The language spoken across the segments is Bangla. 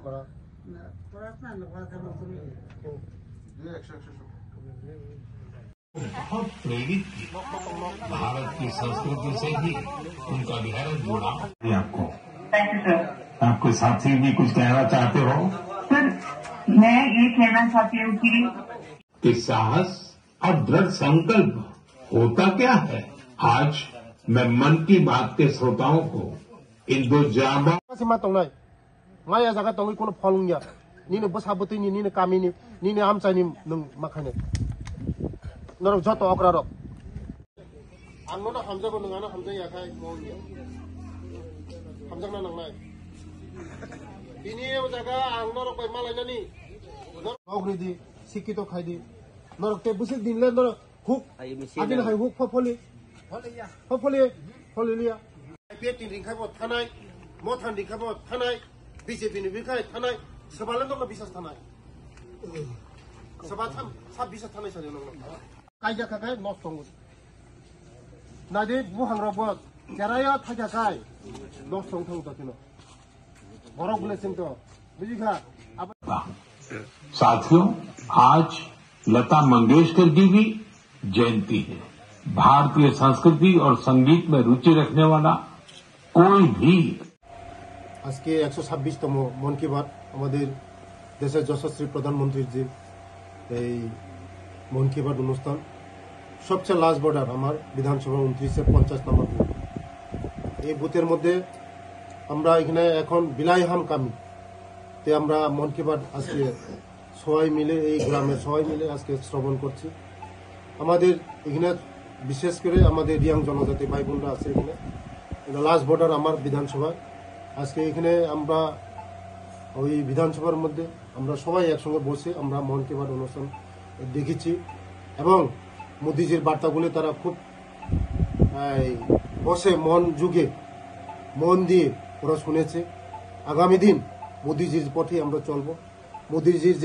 করা बहुत प्रेरित थी भारत की संस्कृति से ही उनका गहरा जुड़ाव। आपको थैंक यू सर। आपके साथी भी कुछ कहना चाहते हो? सर मैं ये कहना चाहती हूँ कि साहस और दृढ़ संकल्प होता क्या है? आज मैं मन की बात के श्रोताओं को इन दो जाबाज Ngaya jaga tongi kono folungya ni ne bosabuti ni ne kamini ni ne amchani nung makhane norok joto okra rok angno na hamjago nungana hamjai yakai mawni hamjagna nangnai bini o jaga angno rok bai malainani nogri di sikito khaidi norok te busik dinle norok huk adin hai huk phofoli holiya petin ringkhabo thanai mothan ringkhabo thanai BJP ni bikai thanai sebalan dong na bisa thanai sebatam sab bisa thanai saja nong kaija kakai nos tongus nade buhang robot jaraya thaja kai nos tong thong takino borok bule sinto bijika साथियों, आज लता मंगेशकर जी की जयंती है। भारतीय संस्कृति और संगीत में रुचि रखने वाला कोई भी আজকে 126তম মন কি বাত আমাদের দেশের যশস্বী প্রধানমন্ত্রীজির এই মন কি বাত অনুষ্ঠান সবচেয়ে লাস্ট বর্ডার আমার বিধানসভা 29-50 নম্বর বুথ। এই বুথের মধ্যে আমরা এখানে এখন বিলাইহাম কামি তে আমরা মন কি বাত আজকে সবাই মিলে এই গ্রামের সবাই মিলে আজকে শ্রবণ করছি। আমাদের এখানে বিশেষ করে আমাদের রিয়াং জনজাতি ভাই বোনরা আছে এখানে লাস্ট বর্ডার আমার বিধানসভায়। আজকে এখানে আমরা ওই বিধানসভার মধ্যে আমরা সবাই একসঙ্গে বসে আমরা মন কি বাত অনুষ্ঠান দেখেছি এবং মোদিজির বার্তাগুলি তারা খুব বসে মন যুগে মন দিয়ে ওরা শুনেছে। আগামী দিন মোদিজির পথে আমরা চলব। মোদিজির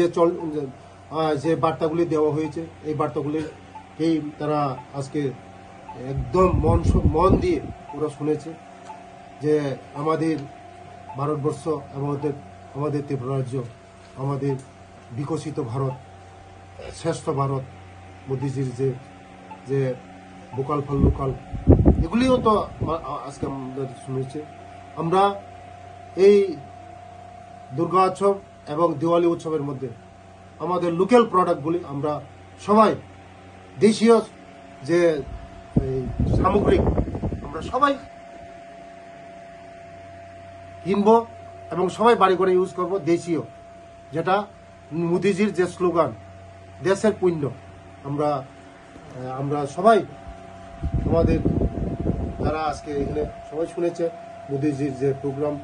যে বার্তাগুলি দেওয়া হয়েছে এই বার্তাগুলিকেই তারা আজকে একদম মন দিয়ে ওরা শুনেছে যে আমাদের ভারতবর্ষ আমাদের ত্রিপুরা রাজ্য আমাদের বিকশিত ভারত শ্রেষ্ঠ ভারত মোদিজির যে ভোকাল ফর লোকাল এগুলিও তো আজকে আমরা শুনেছি। আমরা এই দুর্গা উৎসব এবং দিওয়ালি উৎসবের মধ্যে আমাদের লোকাল প্রোডাক্টগুলি আমরা সবাই দেশীয় যে সামগ্রিক আমরা সবাই কিনবো এবং সবাই বাড়ি করে ইউজ করব দেশীয়, যেটা মোদিজির যে স্লোগান দেশের পুণ্য। আমরা সবাই আমাদের যারা আজকে এখানে সবাই শুনেছে মোদিজির যে প্রোগ্রাম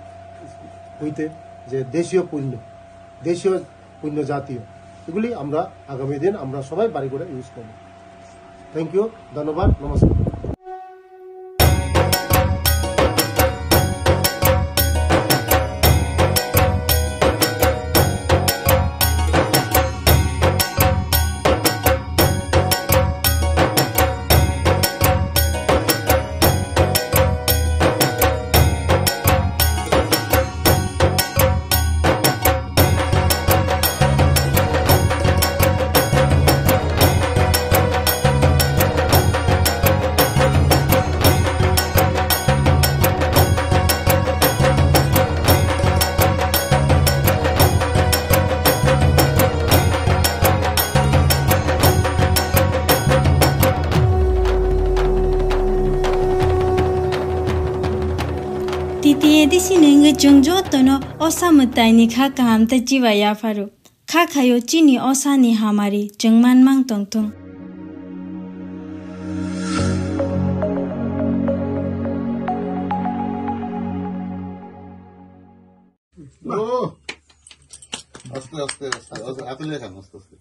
হইতে যে দেশীয় পুণ্য জাতীয় এগুলি আমরা আগামী দিন আমরা সবাই বাড়ি করে ইউজ করব। থ্যাংক ইউ, ধন্যবাদ, নমস্কার। Disi nenge jongjo tono osa mutai ni kha kaham ta jiwa ya faru kha khayo chini osa ni hamari jengman mang tongtung আস্তে আস্তে হাতে লেখান আস্তে আস্তে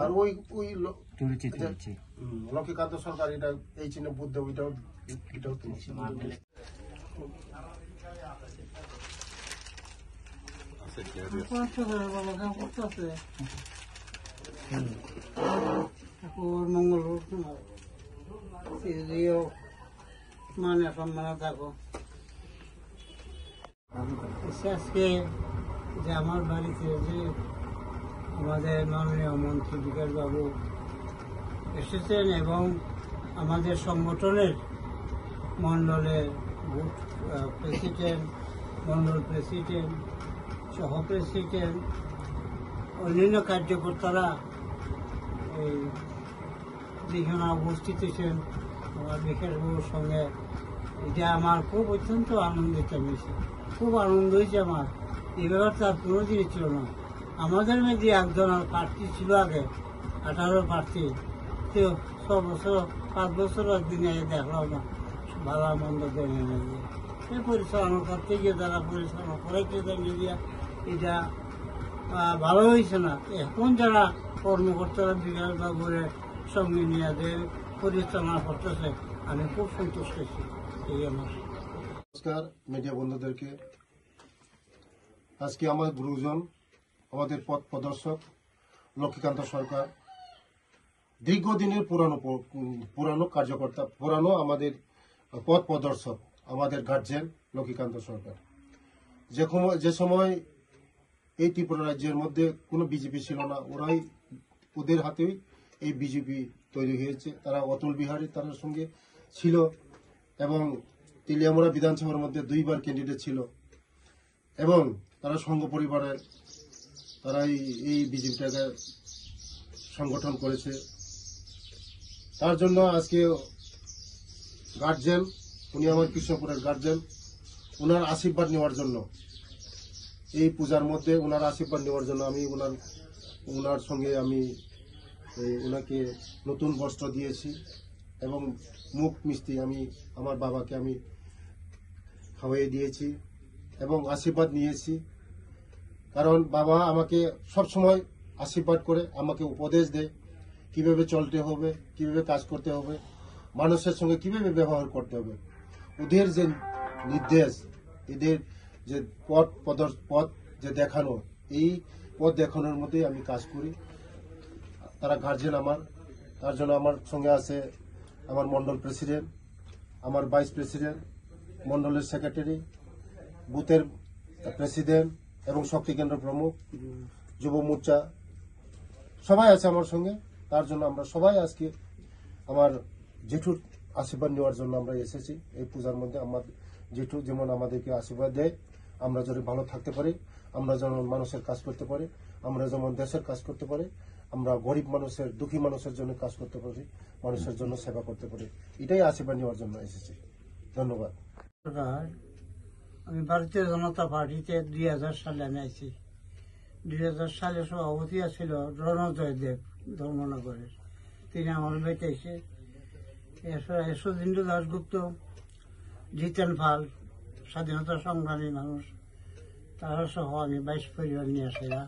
আর ওই তুলছি লক্ষ্মীকান্ত সরকার এটা এই চিহ্ন বুদ্ধ এটাও তুলছি। মঙ্গল মানে সম্মান থাকো। আজকে যে আমার বাড়িতে যে আমাদের মাননীয় মন্ত্রী বিকাশ বাবু এসেছেন এবং আমাদের সংগঠনের মণ্ডলের প্রেসিডেন্ট, মণ্ডল প্রেসিডেন্ট, সহ প্রেসিডেন্ট, অন্যান্য কার্যকর্তারা এই যেখানে উপস্থিত ছিলেন আমার বিকাশবাবুর সঙ্গে, এটা আমার খুব অত্যন্ত আনন্দিত হয়েছে। খুব আনন্দ হয়েছে আমার। এই ব্যাপারটা আর কোনো দিনই ছিল না। আমাদের মধ্যে একজন প্রার্থী ছিল আগে, 18 প্রার্থী, তো 6 বছর 5 বছর দিনে দেখলাম না ভালো মন্দ দেনে নিয়ে এই পরিচালনা করতে গিয়ে যারা পরিচালনা করাইতে মিডিয়া, এটা ভালো হয়েছে না। এখন যারা কর্মকর্তারা বিকাশ বাবুরের সঙ্গে নিয়ে পরিচালনা করতেছে, আমি খুব সন্তুষ্ট হয়েছি। এই আমার নমস্কার মিডিয়া বন্ধুদেরকে। আজকে আমার গুরুজন, আমাদের পথ প্রদর্শক লক্ষ্মীকান্ত সরকার, দীর্ঘদিনের পুরানো কার্যকর্তা, পুরানো আমাদের পথ প্রদর্শক, আমাদের গার্জেন লক্ষ্মীকান্ত সরকার। যে সময় এই ত্রিপুরা রাজ্যের মধ্যে কোনো বিজেপি ছিল না, ওদের হাতেই এই বিজেপি তৈরি হয়েছে। তারা অতুল বিহারী তার সঙ্গে ছিল এবং তেলিয়ামুড়া বিধানসভার মধ্যে 2বার ক্যান্ডিডেট ছিল এবং তারা সংঘ পরিবারের তারা এই বিজেপিটাকে সংগঠন করেছে। তার জন্য আজকে গার্জেন, উনি আমার কৃষ্ণপুরের গার্জেন, ওনার আশীর্বাদ নেওয়ার জন্য, এই পূজার মধ্যে ওনার আশীর্বাদ নেওয়ার জন্য আমি ওনার সঙ্গে আমি ওনাকে নতুন বস্ত্র দিয়েছি এবং মুখ মিষ্টি আমি আমার বাবাকে আমি খাওয়াইয়ে দিয়েছি এবং আশীর্বাদ নিয়েছি। কারণ বাবা আমাকে সব সময় আশীর্বাদ করে, আমাকে উপদেশ দেয় কিভাবে চলতে হবে, কিভাবে কাজ করতে হবে, মানুষের সঙ্গে কিভাবে ব্যবহার করতে হবে। ওদের যে নির্দেশ, এদের যে পথ যে দেখানো, এই পথ দেখানোর মধ্যে আমি কাজ করি। তারা গার্জেন আমার, তার জন্য আমার সঙ্গে আছে আমার মন্ডল প্রেসিডেন্ট, আমার ভাইস প্রেসিডেন্ট, মন্ডলের সেক্রেটারি, বুথের প্রেসিডেন্ট এবং শক্তি কেন্দ্র প্রমুখ, যুব মোর্চা সবাই আছে আমার সঙ্গে। তার জন্য আমরা সবাই আজকে আমার জেঠুর আশীর্বাদ নেওয়ার জন্য আমরা এসেছি এই পূজার মধ্যে। আমার জেঠু যেমন আমাদেরকে আশীর্বাদ দেয়, আমরা যেন ভালো থাকতে পারি, আমরা যেন মানুষের কাজ করতে পারি, আমরা যেমন দেশের কাজ করতে পারি, আমরা গরিব মানুষের, দুঃখী মানুষের জন্য কাজ করতে পারি, মানুষের জন্য সেবা করতে পারি, এটাই আশীর্বাদ নেওয়ার জন্য এসেছি। ধন্যবাদ। আমি ভারতীয় জনতা পার্টিতে 2000 সালে আমি আইছি। 2000 সালে সভাপতি ছিল রণজয় দেব ধর্মনগরের, তিনি আমার বেটে এসে। এরপর যশোদীন্দ্র দাশগুপ্ত, জিতেন পাল, স্বাধীনতা সংগ্রামী মানুষ, তারা সহ আমি 22 পরিবার নিয়ে আসা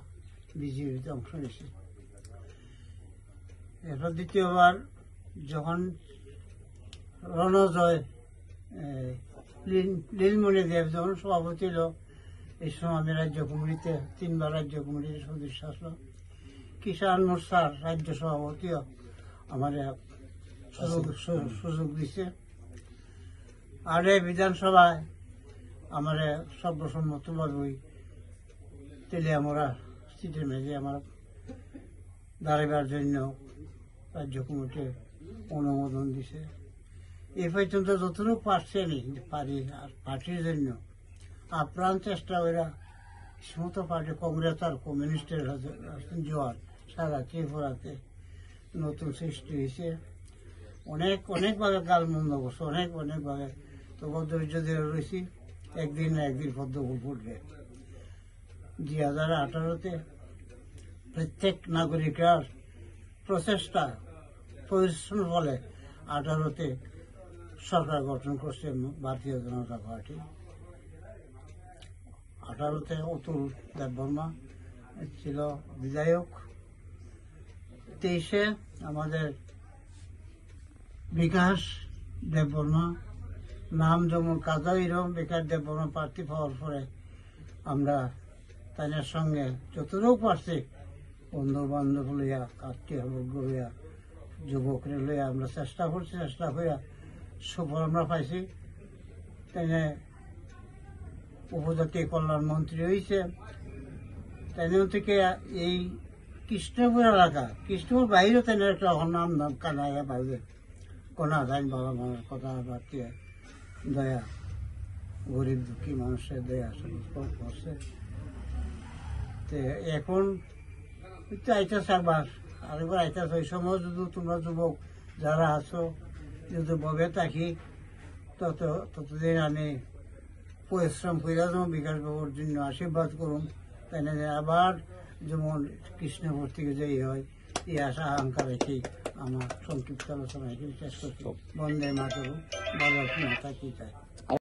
বিজেপিতে অংশ নিয়েছি। এরপর দ্বিতীয়বার যখন রণজয় লীলমণি দেব যখন সভাপতি ছিল, এই সময় আমি রাজ্য কমিটিতে 3বার রাজ্য কমিটির সদস্য আসলো। কিষাণ মোর্চার রাজ্য সভাপতিও আমার সুযোগ দিছে। আর এই বিধানসভায় আমার সর্বসম্মতভাবে তেলিয়ামুড়া সিটের মেঝে আমার দাঁড়াবার জন্য রাজ্য কমিটি অনুমোদন দিছে। এই পর্যন্ত যতটুকু পারছি আমি পারি, আর পার্টির জন্য আপ্রাণ চেষ্টা ওরা সমস্ত পার্টি, কংগ্রেস আর কমিউনিস্টের জোয়ার সারা ত্রিপুরাতে নতুন সৃষ্টি হয়েছে। অনেকভাবে গাল মন্দ করছে, অনেকভাবে, তবু ধৈর্য ধরে রয়েছি। একদিন না একদিন পদ্ম ফুটবে। 2018-তে প্রত্যেক নাগরিকের প্রচেষ্টা পরিশ্রম ফলে 18-তে সরকার গঠন করছে ভারতীয় জনতা পার্টি। 18-তে অতুল দেববর্মা ছিল বিধায়ক। 23-এ আমাদের বিকাশ দেববর্মা, নাম যেমন কাজা, এরকম বিকাশ দেববর্মা প্রার্থী পাওয়ার পরে আমরা তাদের সঙ্গে যতটুকু পারছি বন্ধু বান্ধব লইয়া, আত্মীয় বর্গ লইয়া, যুবকরা লইয়া আমরা চেষ্টা করছি, চেষ্টা করিয়া সুফল আমরা পাইছি। তাই উপজাতি কল্যাণ মন্ত্রী হয়েছে। তাই থেকে এই কৃষ্ণপুর এলাকা, কৃষ্ণপুর বাইরেও তাই একটা নাম নাম কানাইয়া বাইরে কোনা যাই বাবা মায়ের কথা বাড়তে দয়া, গরিব দুঃখী মানুষের দয়া করছে। এখন আইতাছে আরেকবার আইতাছে। ওই সময় যদি তোমরা যুবক যারা আছো যদি ববে থাকি ততদিন আমি পরিশ্রম করে যেমন বিকাশ বাবুর জন্য আশীর্বাদ করুন, তাই না আবার যেমন কৃষ্ণপুর থেকে যেই হয় এই আশা আকাঙ্ক্ষা রেখে আমার সংক্ষিপ্ত আলোচনা শেষ করছি। বন্দে মাতরম, ভালো থাকি চাই।